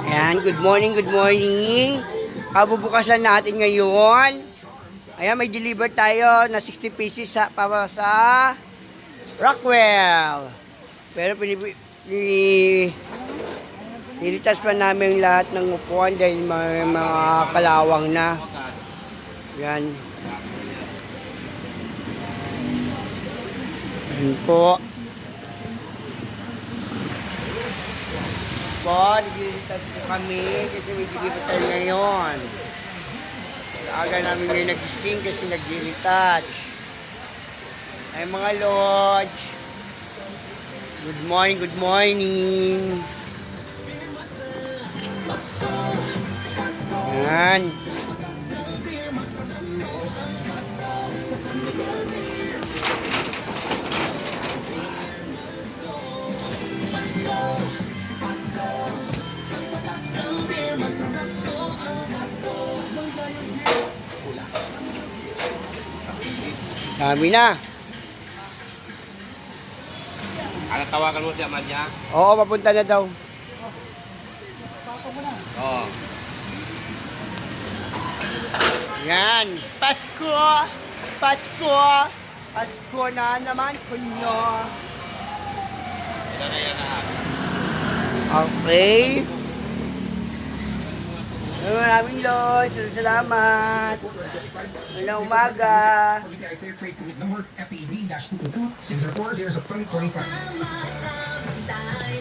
Ayan, good morning, good morning. Kabubukasan natin ngayon. Ayan, may deliver tayo na 60 pieces para sa Rockwell. Pero nilitas pa namin lahat ng upuan dahil may mga kalawang na. Ayan. Ayan po. Naglilitas po kami kasi may deliver tayo ngayon. Aga namin ngayon nagising kasi naglilitas. Ay mga lodge. Good morning, good morning. Ayan. Dami na. Ano tawagan mo si Amalia? Oo, papunta na daw. Oo. Yan. Pasko! Pasko! Pasko na naman kunyo. Ilan na yan lahat? Okay. Maraming Lord. Salamat. Walang umaga. Number FEV-222 604 0 2025.